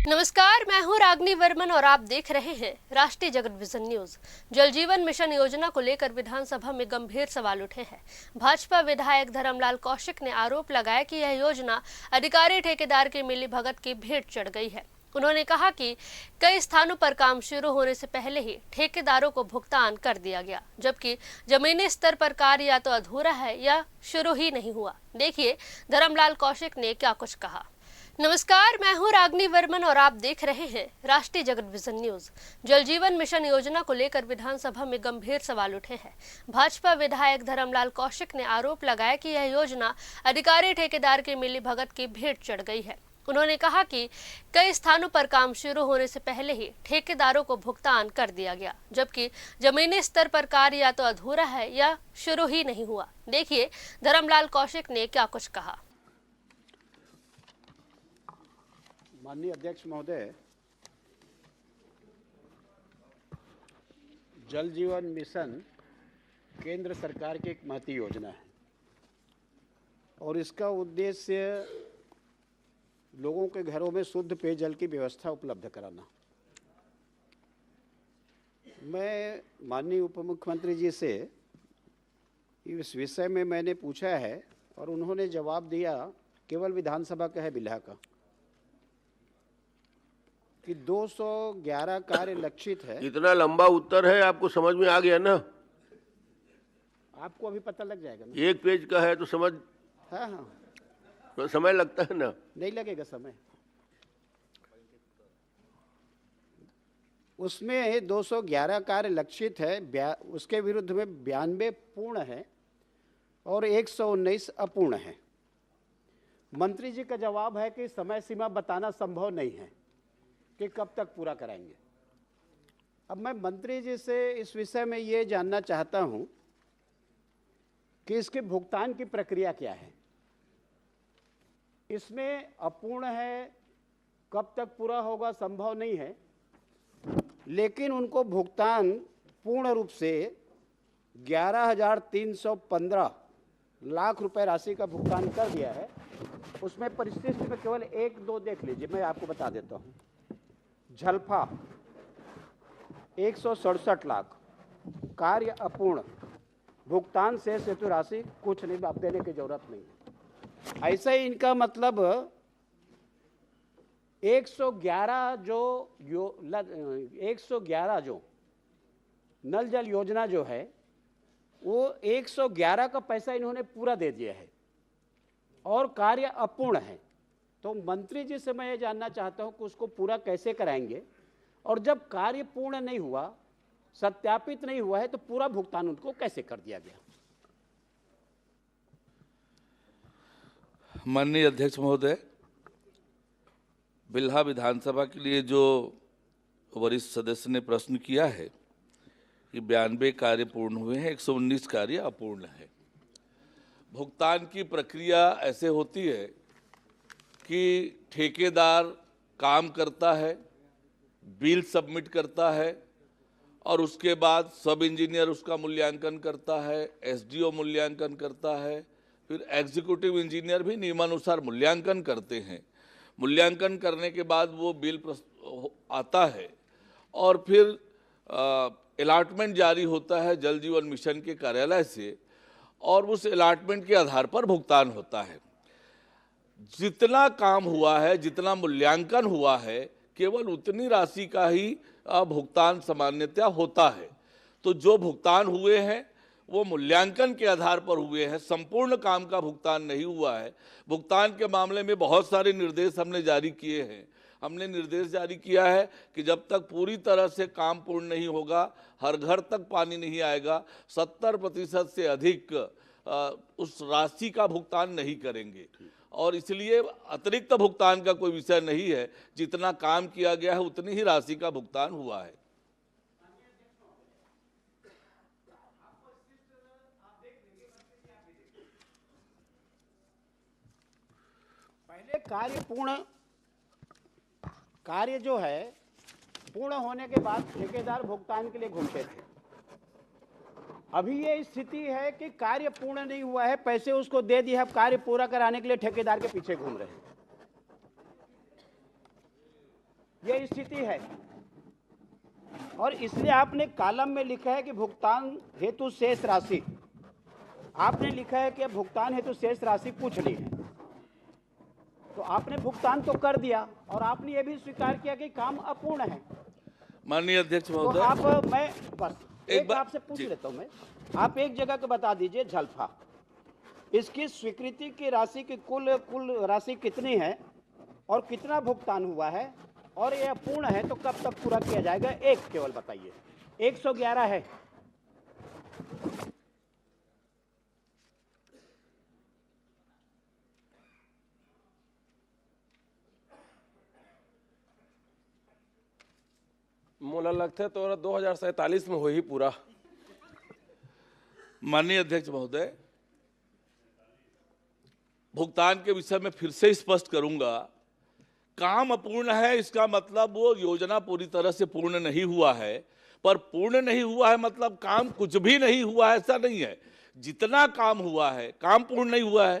नमस्कार, मैं हूं रागनी वर्मन और आप देख रहे हैं राष्ट्रीय जगत विजन न्यूज। जल जीवन मिशन योजना को लेकर विधानसभा में गंभीर सवाल उठे हैं। भाजपा विधायक धर्मलाल कौशिक ने आरोप लगाया कि यह योजना अधिकारी ठेकेदार की मिलीभगत की भेंट चढ़ गई है। उन्होंने कहा कि कई स्थानों पर काम शुरू होने से पहले ही ठेकेदारों को भुगतान कर दिया गया, जबकि जमीनी स्तर पर कार्य या तो अधूरा है या शुरू ही नहीं हुआ। देखिए धर्मलाल कौशिक ने क्या कुछ कहा। नमस्कार, मैं हूं रागनी वर्मन और आप देख रहे हैं राष्ट्रीय जगत विजन न्यूज। जल जीवन मिशन योजना को लेकर विधानसभा में गंभीर सवाल उठे हैं। भाजपा विधायक धर्मलाल कौशिक ने आरोप लगाया कि यह योजना अधिकारी ठेकेदार की मिलीभगत की भेंट चढ़ गई है। उन्होंने कहा कि कई स्थानों पर काम शुरू होने से पहले ही ठेकेदारों को भुगतान कर दिया गया, जबकि जमीनी स्तर पर कार्य या तो अधूरा है या शुरू ही नहीं हुआ। देखिए धर्मलाल कौशिक ने क्या कुछ कहा। माननीय अध्यक्ष महोदय, जल जीवन मिशन केंद्र सरकार की एक महती योजना है और इसका उद्देश्य लोगों के घरों में शुद्ध पेयजल की व्यवस्था उपलब्ध कराना। मैं माननीय उप मुख्यमंत्री जी से इस विषय में मैंने पूछा है और उन्होंने जवाब दिया, केवल विधानसभा का है बिल्हा का, कि 211 कार्य लक्षित है। इतना लंबा उत्तर है, आपको समझ में आ गया ना? आपको अभी पता लग जाएगा ना? एक पेज का है तो समझ। हाँ, तो समय लगता है ना? नहीं लगेगा समय। उसमें 211 कार्य लक्षित है, उसके विरुद्ध में 92 पूर्ण है और 119 अपूर्ण है। मंत्री जी का जवाब है कि समय सीमा बताना संभव नहीं है कि कब तक पूरा कराएंगे। अब मैं मंत्री जी से इस विषय में ये जानना चाहता हूं कि इसके भुगतान की प्रक्रिया क्या है। इसमें अपूर्ण है, कब तक पूरा होगा संभव नहीं है, लेकिन उनको भुगतान पूर्ण रूप से 11,315 लाख रुपए राशि का भुगतान कर दिया है। उसमें परिशिष्ट में केवल 1-2 देख लीजिए, मैं आपको बता देता हूं। झलफा 167 लाख, कार्य अपूर्ण, भुगतान शेष हेतु राशि कुछ नहीं, आप देने की जरूरत नहीं। ऐसा ही इनका मतलब 111 जो नल जल योजना जो है वो 111 का पैसा इन्होंने पूरा दे दिया है और कार्य अपूर्ण है। तो मंत्री जी से मैं ये जानना चाहता हूं कि उसको पूरा कैसे कराएंगे और जब कार्य पूर्ण नहीं हुआ, सत्यापित नहीं हुआ है, तो पूरा भुगतान उनको कैसे कर दिया गया। माननीय अध्यक्ष महोदय, बिल्हा विधानसभा के लिए जो वरिष्ठ सदस्य ने प्रश्न किया है कि 92 कार्य पूर्ण हुए हैं, 119 कार्य अपूर्ण है। भुगतान की प्रक्रिया ऐसे होती है कि ठेकेदार काम करता है, बिल सबमिट करता है और उसके बाद सब इंजीनियर उसका मूल्यांकन करता है, एसडीओ मूल्यांकन करता है, फिर एग्जीक्यूटिव इंजीनियर भी नियमानुसार मूल्यांकन करते हैं। मूल्यांकन करने के बाद वो बिल आता है और फिर अलॉटमेंट जारी होता है जल जीवन मिशन के कार्यालय से और उस अलॉटमेंट के आधार पर भुगतान होता है। जितना काम हुआ है, जितना मूल्यांकन हुआ है, केवल उतनी राशि का ही भुगतान सामान्यतः होता है। तो जो भुगतान हुए हैं वो मूल्यांकन के आधार पर हुए हैं, संपूर्ण काम का भुगतान नहीं हुआ है। भुगतान के मामले में बहुत सारे निर्देश हमने जारी किए हैं। हमने निर्देश जारी किया है कि जब तक पूरी तरह से काम पूर्ण नहीं होगा, हर घर तक पानी नहीं आएगा, 70% से अधिक उस राशि का भुगतान नहीं करेंगे। और इसलिए अतिरिक्त भुगतान का कोई विषय नहीं है, जितना काम किया गया है उतनी ही राशि का भुगतान हुआ है। पहले कार्य जो है पूर्ण होने के बाद ठेकेदार भुगतान के लिए घूमते थे। अभी ये स्थिति है कि कार्य पूर्ण नहीं हुआ है, पैसे उसको दे दिए, अब कार्य पूरा कराने के लिए ठेकेदार के पीछे घूम रहे हैं। ये स्थिति है और इसलिए आपने कॉलम में लिखा है कि भुगतान हेतु शेष राशि, आपने लिखा है कि भुगतान हेतु शेष राशि कुछ नहीं है, तो आपने भुगतान तो कर दिया और आपने ये भी स्वीकार किया कि काम अपूर्ण है। माननीय अध्यक्ष तो महोदय, आप, मैं बस एक एक बात आपसे पूछ जी। लेता हूं मैं, आप एक जगह को बता दीजिए झलफा, इसकी स्वीकृति की राशि की कुल राशि कितनी है और कितना भुगतान हुआ है, और यह पूर्ण है तो कब तक पूरा किया जाएगा, एक केवल बताइए। 111 है। मोला लगता है तो 2047 में हो ही पूरा। माननीय अध्यक्ष महोदय, भुगतान के विषय में फिर से स्पष्ट करूंगा, काम अपूर्ण है इसका मतलब वो योजना पूरी तरह से पूर्ण नहीं हुआ है, पर पूर्ण नहीं हुआ है मतलब काम कुछ भी नहीं हुआ है ऐसा नहीं है। जितना काम हुआ है, काम पूर्ण नहीं हुआ है,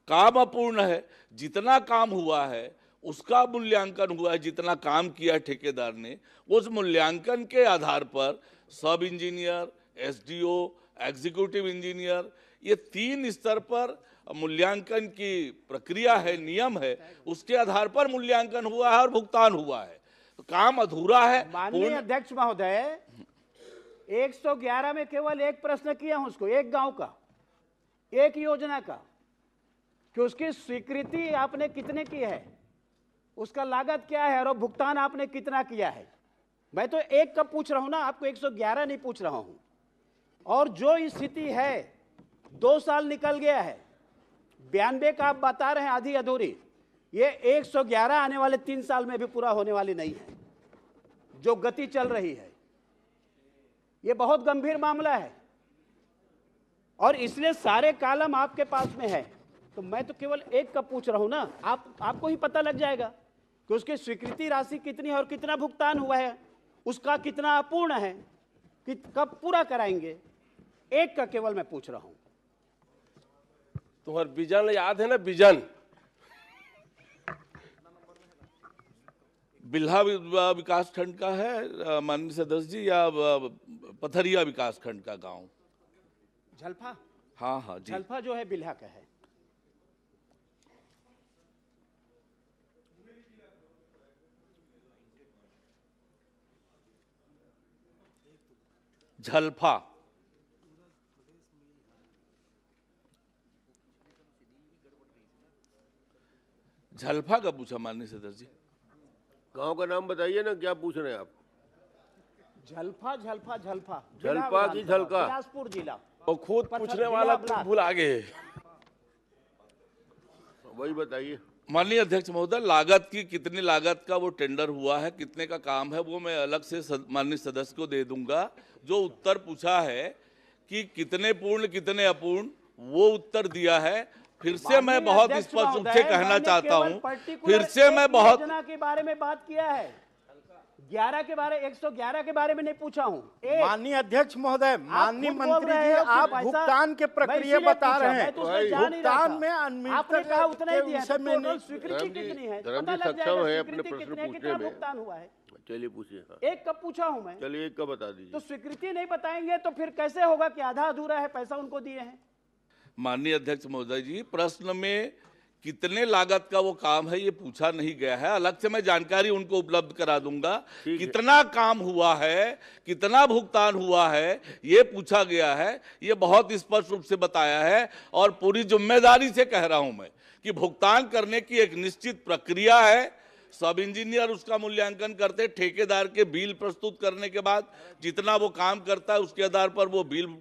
काम अपूर्ण है, जितना काम हुआ है उसका मूल्यांकन हुआ है, जितना काम किया ठेकेदार ने, उस मूल्यांकन के आधार पर सब इंजीनियर, एसडीओ, एग्जीक्यूटिव इंजीनियर, ये 3 स्तर पर मूल्यांकन की प्रक्रिया है, नियम है, उसके आधार पर मूल्यांकन हुआ है और भुगतान हुआ है। तो काम अधूरा है। माननीय अध्यक्ष महोदय, 111 में केवल एक प्रश्न किया हूं उसको, एक गांव का, एक योजना का, कि उसकी स्वीकृति आपने कितने की है, उसका लागत क्या है और भुगतान आपने कितना किया है। मैं तो एक का पूछ रहा हूं ना, आपको 111 नहीं पूछ रहा हूं। और जो स्थिति है, 2 साल निकल गया है, 92 का आप बता रहे हैं आधी अधूरी, ये 111 आने वाले 3 साल में भी पूरा होने वाली नहीं है। जो गति चल रही है, ये बहुत गंभीर मामला है और इसलिए सारे कॉलम आपके पास में है। तो मैं तो केवल एक का पूछ रहा हूं ना, आपको ही पता लग जाएगा कि उसकी स्वीकृति राशि कितनी है और कितना भुगतान हुआ है, उसका कितना अपूर्ण है, कि कब पूरा कराएंगे। एक का केवल मैं पूछ रहा हूं। तुम्हारा विजन याद है ना, विजन? बिल्हा विकास खंड का है माननीय सदस्य जी, या पथरिया विकास खंड का गांव? झलफा? हाँ हाँ जी। झलफा जो है बिल्हा का है। झलफा, झलफा का पूछा माननीय सदस्य जी। गांव का नाम बताइए ना, क्या पूछ रहे हैं आप? झलफा झलफा झलफा झलफा की झलका? बिलासपुर जिला। और खुद पूछने वाला भूल आगे। वही बताइए। माननीय अध्यक्ष महोदय, लागत की कितनी लागत का वो टेंडर हुआ है, कितने का काम है, वो मैं अलग से माननीय सदस्य को दे दूंगा। जो उत्तर पूछा है कि कितने पूर्ण कितने अपूर्ण, वो उत्तर दिया है। फिर से मैं बहुत स्पष्ट रूप से कहना चाहता हूं, फिर से मैं बहुत योजना के बारे में बात किया है, 11 के बारे 111 के बारे में नहीं पूछा हूं। माननीय अध्यक्ष महोदय, माननीय खुद बोल मंत्री रहे जी, हो कि आप पैसा- भुगतान के मैं प्रक्रिया इसीलिए बता पूछा, रहे मैं तो उसमें जा नहीं रहा भुगतान था। में आपने कहा उतना ही दिया है, विषय में टोटल नहीं। स्वीकृति कितनी है, धर्म पता जी लग सक्षम जाएगा है स्वीकृति अपने प्रश्न कितनी है, पूछने कितना में। भुगतान हुआ है। चलिए पूछिए। हाँ, एक कब पूछा हूं मैं। चलिए एक का बता दीजिए। तो स्वीकृति नहीं बताएंगे तो फिर कैसे होगा कि आधा अधूरा है, पैसा उनको दिए हैं। माननीय अध्यक्ष महोदय जी, प्रश्न में कितने लागत का वो काम है ये पूछा नहीं गया है। अलग से मैं जानकारी उनको उपलब्ध करा दूंगा। कितना काम हुआ है, कितना भुगतान हुआ है, ये पूछा गया है। ये बहुत स्पष्ट रूप से बताया है और पूरी जिम्मेदारी से कह रहा हूं मैं कि भुगतान करने की एक निश्चित प्रक्रिया है। सब इंजीनियर उसका मूल्यांकन करते हैं, ठेकेदार के बिल प्रस्तुत करने के बाद जितना वो काम करता है उसके आधार पर वो बिल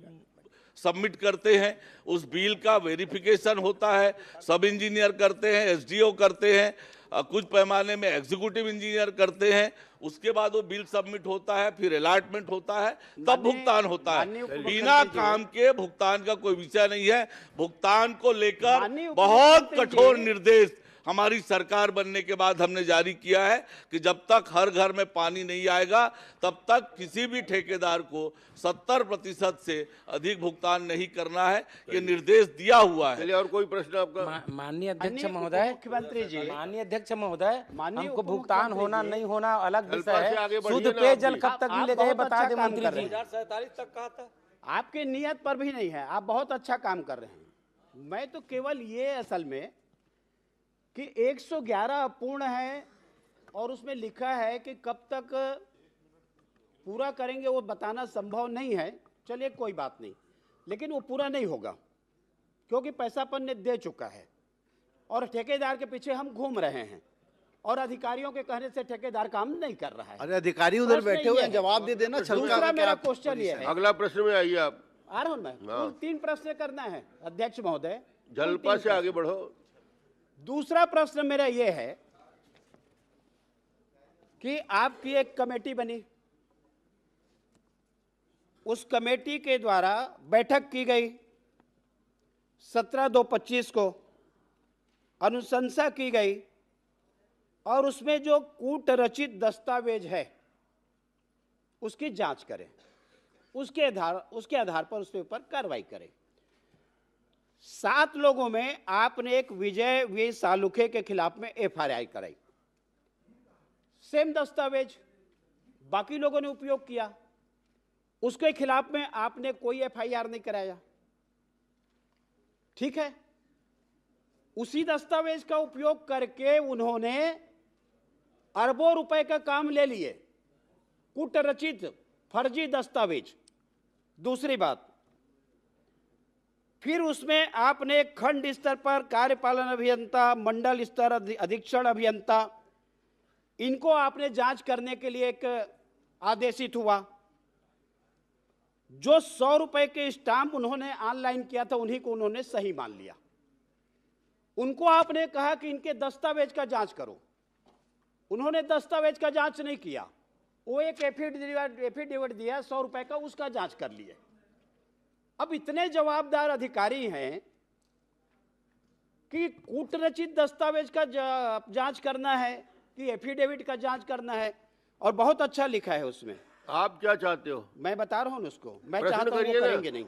सबमिट करते हैं। उस बिल का वेरिफिकेशन होता है, सब इंजीनियर करते हैं, एसडीओ करते हैं, कुछ पैमाने में एग्जीक्यूटिव इंजीनियर करते हैं। उसके बाद वो बिल सबमिट होता है, फिर अलॉटमेंट होता है, तब भुगतान होता है। बिना काम के भुगतान का कोई विषय नहीं है। भुगतान को लेकर बहुत कठोर निर्देश हमारी सरकार बनने के बाद हमने जारी किया है कि जब तक हर घर में पानी नहीं आएगा तब तक किसी भी ठेकेदार को 70% से अधिक भुगतान नहीं करना है। ये निर्देश दिया हुआ है। चलिए, और कोई प्रश्न आपका? माननीय अध्यक्ष माननीय महोदय, मुख्यमंत्री जी, माननीय अध्यक्ष महोदय, माननीय हमको उप भुगतान मुख्यमंत्री होना जी, नहीं होना अलग विषय जलपा से आगे है। बढ़िए शुद्ध ना पेयजल आप कब तक आप मिलेगा ये बहुत बता अच्छा दे काम मंत्री कर जी। रहे हैं। 2047 तक कहा था। आपके नियत पर भी नहीं है, आप बहुत अच्छा काम कर रहे हैं। मैं तो केवल ये असल में कि 111 अपूर्ण है और उसमें लिखा है कि कब तक पूरा करेंगे वो बताना संभव नहीं है। चलिए कोई बात नहीं, लेकिन वो पूरा नहीं होगा क्योंकि पैसा अपन ने दे चुका है और ठेकेदार के पीछे हम घूम रहे हैं और अधिकारियों के कहने से ठेकेदार काम नहीं कर रहा है। अरे अधिकारी उधर प्रश्न बैठे हुए ये हैं, है। जवाब दे देना। छलका दूसरा के मेरा आप क्वेश्चन ये है, अगला प्रश्न में आइए आप। आ रहा हूं मैं, कुल 3 प्रश्न करना है अध्यक्ष महोदय। कुल जलपा 3 से आगे प्रश्न। बढ़ो। दूसरा प्रश्न मेरा यह है कि आपकी एक कमेटी बनी, उस कमेटी के द्वारा बैठक की गई 17/2/25 को, अनुशंसा की गई और उसमें जो कूट रचित दस्तावेज है उसकी जांच करें, उसके आधार पर उसके ऊपर कार्रवाई करें। 7 लोगों में आपने एक विजय वी सालुखे के खिलाफ में एफआईआर कराई, सेम दस्तावेज बाकी लोगों ने उपयोग किया, उसके खिलाफ में आपने कोई एफआईआर नहीं कराया। ठीक है, उसी दस्तावेज का उपयोग करके उन्होंने अरबों रुपए का काम ले लिए, कूटरचित फर्जी दस्तावेज। दूसरी बात, फिर उसमें आपने खंड स्तर पर कार्यपालन अभियंता, मंडल स्तर अधीक्षण अभियंता, इनको आपने जांच करने के लिए एक आदेशित हुआ। जो 100 रुपए के स्टाम्प उन्होंने ऑनलाइन किया था उन्हीं को उन्होंने सही मान लिया। उनको आपने कहा कि इनके दस्तावेज का जांच करो, उन्होंने दस्तावेज का जांच नहीं किया। वो एक एफिडेविट दिया 100 रुपए का, उसका जांच कर लिए। अब इतने जवाबदार अधिकारी हैं कि कूटरचित दस्तावेज का जांच करना है कि एफिडेविट का जांच करना है, और बहुत अच्छा लिखा है उसमें। आप क्या चाहते हो? मैं बता रहा हूं उसको, मैं प्रश्न चाहता हूं वो करिए ना। करेंगे नहीं।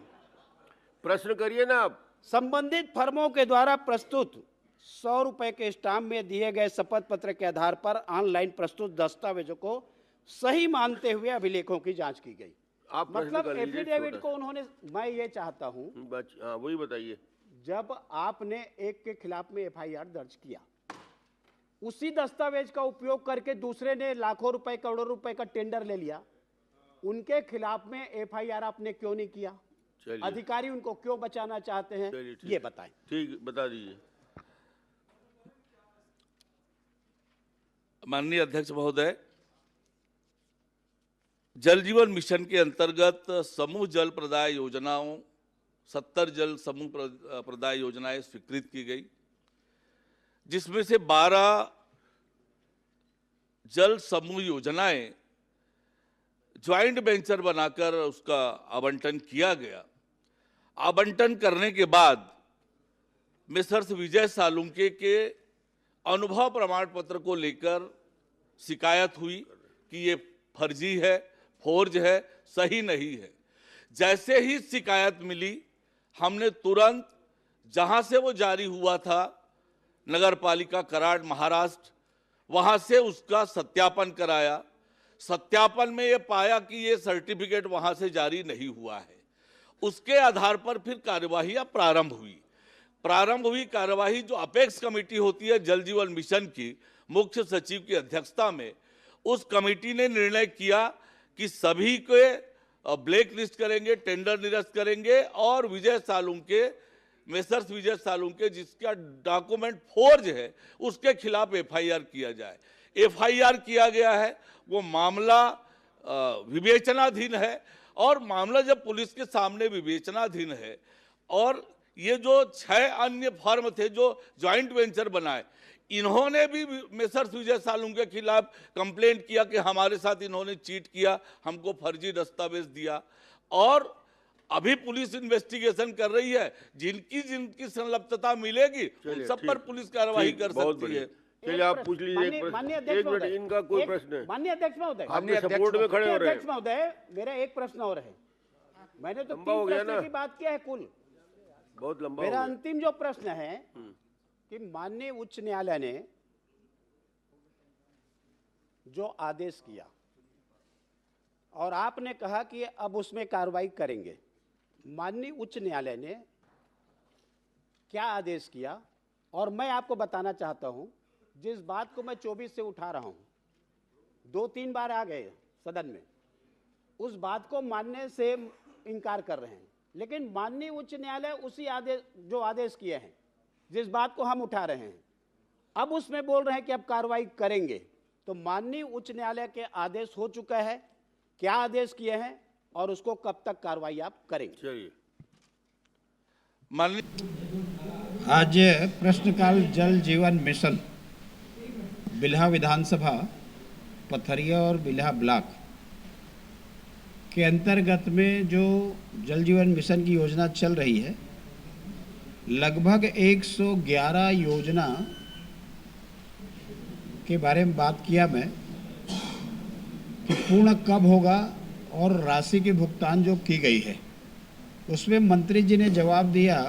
प्रश्न करिए ना आप। संबंधित फर्मों के द्वारा प्रस्तुत 100 रुपए के स्टाम्प में दिए गए शपथ पत्र के आधार पर ऑनलाइन प्रस्तुत दस्तावेजों को सही मानते हुए अभिलेखों की जांच की गई। आप प्रश्न मतलब कर लीजिए, एफिडेविट छोटा। को उन्होंने, मैं ये चाहता हूं, हाँ, वही बताइए। जब आपने एक के खिलाफ में एफआईआर दर्ज किया, उसी दस्तावेज का उपयोग करके दूसरे ने लाखों रुपए करोड़ों रुपए का टेंडर ले लिया, उनके खिलाफ में एफआईआर आपने क्यों नहीं किया? चलिए। अधिकारी उनको क्यों बचाना चाहते हैं, चलिए, ठीक। ये बताएं। ठीक, बता दीजिए। माननीय अध्यक्ष महोदय, जल जीवन मिशन के अंतर्गत समूह जल प्रदाय योजनाओं 70 जल समूह प्रदाय योजनाएं स्वीकृत की गई, जिसमें से 12 जल समूह योजनाएं ज्वाइंट वेंचर बनाकर उसका आवंटन किया गया। आवंटन करने के बाद मिस्टर विजय सालुंके के अनुभव प्रमाण पत्र को लेकर शिकायत हुई कि ये फर्जी है, फोर्ज है, सही नहीं है। जैसे ही शिकायत मिली, हमने तुरंत जहां से वो जारी हुआ था, नगर पालिका कराड़ महाराष्ट्र, वहां से उसका सत्यापन कराया। सत्यापन में ये पाया कि ये सर्टिफिकेट वहां से जारी नहीं हुआ है। उसके आधार पर फिर कार्यवाही प्रारंभ हुई। कार्यवाही जो अपेक्स कमेटी होती है जल जीवन मिशन की, मुख्य सचिव की अध्यक्षता में, उस कमेटी ने निर्णय किया कि सभी को ब्लैक लिस्ट करेंगे, टेंडर निरस्त करेंगे और मेसर्स विजय सालुंके जिसका डॉक्यूमेंट फोर्ज है उसके खिलाफ एफआईआर किया जाए। एफआईआर किया गया है, वो मामला विवेचनाधीन है और मामला जब पुलिस के सामने विवेचनाधीन है और ये जो 6 अन्य फर्म थे जो ज्वाइंट वेंचर बनाए, इन्होंने भी मेसर्स विजय सालुंके के खिलाफ कंप्लेंट किया कि हमारे साथ इन्होंने चीट किया, हमको फर्जी दस्तावेज दिया। और अभी पुलिस इन्वेस्टिगेशन कर रही है, जिनकी जिनकी संलिप्तता मिलेगी उन चलिए, सब पर ठीक। पुलिस कार्रवाई ठीक, कर बहुत सकती बढ़िया। है। चलिए आप पूछ लीजिए एक माननीय प्रश्न। अध्यक्ष एक मिनट, महोदय, इनका कोई प्रश्न है? माननीय अध्यक्ष महोदय, आपके सपोर्ट में खड़े हो रहे अध्यक्ष हैं। महोदय, मेरा एक प्रश्न और है। मैंने तो लंबा हो 3 गया प्रश्न ना? की बात किया है कुल। बहुत लंबा हो मेरा गया। अंतिम जो प्रश्न है कि माननीय उच्च न्यायालय ने जो आदेश किया और आपने कहा कि अब उसमें कार्रवाई करेंगे, माननीय उच्च न्यायालय ने क्या आदेश किया? और मैं आपको बताना चाहता हूं, जिस बात को मैं 24 से उठा रहा हूं, 2-3 बार आ गए सदन में, उस बात को मानने से इनकार कर रहे हैं। लेकिन माननीय उच्च न्यायालय उसी आदेश जो आदेश किए हैं, जिस बात को हम उठा रहे हैं, अब उसमें बोल रहे हैं कि अब कार्रवाई करेंगे। तो माननीय उच्च न्यायालय के आदेश हो चुका है, क्या आदेश किए हैं और उसको कब तक कार्रवाई आप करेंगे? चलिए माननीय आज प्रश्नकाल जल जीवन मिशन बिल्हा विधानसभा पथरिया और बिल्हा ब्लॉक के अंतर्गत में जो जल जीवन मिशन की योजना चल रही है, लगभग 111 योजना के बारे में बात किया मैं कि पूर्ण कब होगा और राशि की भुगतान जो की गई है, उसमें मंत्री जी ने जवाब दिया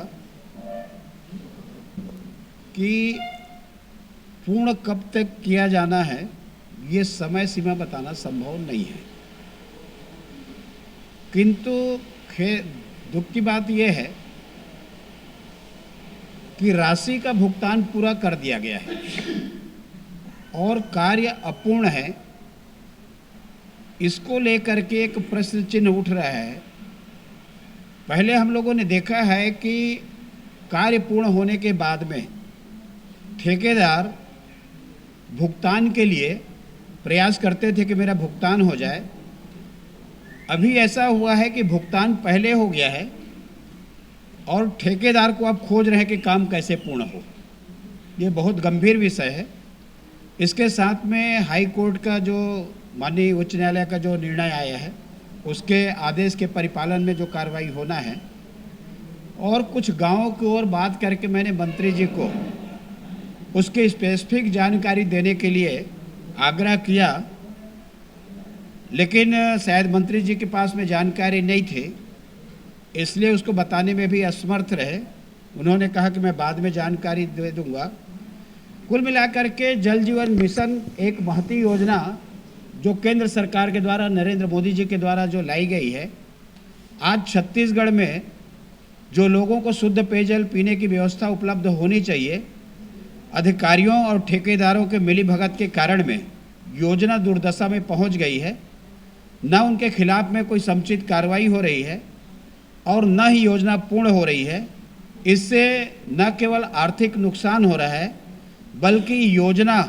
कि पूर्ण कब तक किया जाना है ये समय सीमा बताना संभव नहीं है। किंतु दुख की बात यह है कि राशि का भुगतान पूरा कर दिया गया है और कार्य अपूर्ण है। इसको लेकर के एक प्रश्न चिन्ह उठ रहा है। पहले हम लोगों ने देखा है कि कार्य पूर्ण होने के बाद में ठेकेदार भुगतान के लिए प्रयास करते थे कि मेरा भुगतान हो जाए। अभी ऐसा हुआ है कि भुगतान पहले हो गया है और ठेकेदार को अब खोज रहे हैं कि काम कैसे पूर्ण हो। ये बहुत गंभीर विषय है। इसके साथ में हाई कोर्ट का जो माननीय उच्च न्यायालय का जो निर्णय आया है, उसके आदेश के परिपालन में जो कार्रवाई होना है, और कुछ गांवों की ओर बात करके मैंने मंत्री जी को उसकी स्पेसिफिक जानकारी देने के लिए आग्रह किया, लेकिन शायद मंत्री जी के पास में जानकारी नहीं थी, इसलिए उसको बताने में भी असमर्थ रहे। उन्होंने कहा कि मैं बाद में जानकारी दे दूंगा। कुल मिलाकर के जल जीवन मिशन एक महती योजना जो केंद्र सरकार के द्वारा, नरेंद्र मोदी जी के द्वारा जो लाई गई है। आज छत्तीसगढ़ में जो लोगों को शुद्ध पेयजल पीने की व्यवस्था उपलब्ध होनी चाहिए, अधिकारियों और ठेकेदारों के मिलीभगत के कारण में योजना दुर्दशा में पहुंच गई है। न उनके खिलाफ में कोई समुचित कार्रवाई हो रही है और न ही योजना पूर्ण हो रही है। इससे न केवल आर्थिक नुकसान हो रहा है, बल्कि योजना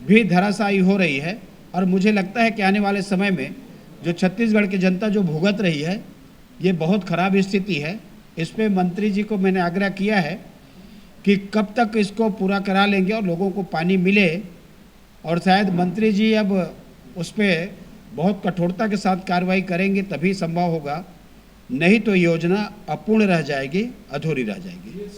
भी धराशायी हो रही है। और मुझे लगता है कि आने वाले समय में जो छत्तीसगढ़ की जनता जो भुगत रही है, ये बहुत खराब स्थिति है। इस पे मंत्री जी को मैंने आग्रह किया है कि कब तक इसको पूरा करा लेंगे और लोगों को पानी मिले, और शायद मंत्री जी अब उस पर बहुत कठोरता के साथ कार्रवाई करेंगे तभी संभव होगा, नहीं तो योजना अपूर्ण रह जाएगी, अधूरी रह जाएगी।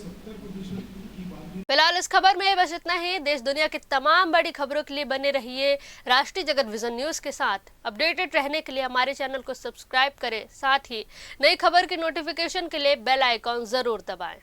फिलहाल इस खबर में बस इतना ही। देश दुनिया की तमाम बड़ी खबरों के लिए बने रहिए राष्ट्रीय जगत विजन न्यूज के साथ। अपडेटेड रहने के लिए हमारे चैनल को सब्सक्राइब करें, साथ ही नई खबर की नोटिफिकेशन के लिए बेल आइकॉन जरूर दबाएं।